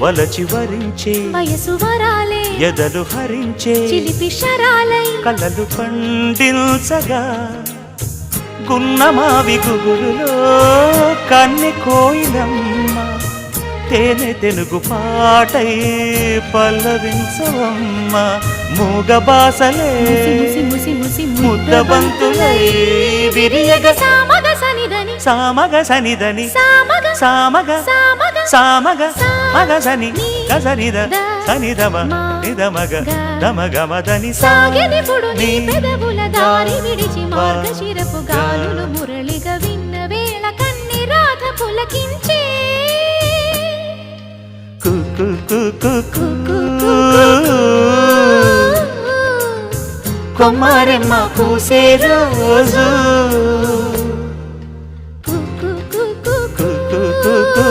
వలచి వరించే వయసు వరాలే ఎదలు హరించే చిలిపి శరాలై కలలు పండించగా గున్నమావి గుగురులో కన్నె కోయిలమ్మ తేనె తెనుగు పాటై పల్లవించవమ్మ మూగ బాసలే ముద్దబంతులై విరియగ సామగ సనిదని సామగ సనిదని సామగ సామగ సామగ సామగ మగ సని గసనిద సనిదమ నిదమగ దమగమదని సాగెనిపుడు నీ పెదవుల దారి విడిచి మార్గశిరపు గాలులు మురళిగా విన్న వేళ కన్ని రాధ పులకించే కొమ్మారెమ్మ పూసే రోజు కు కు కు కు కు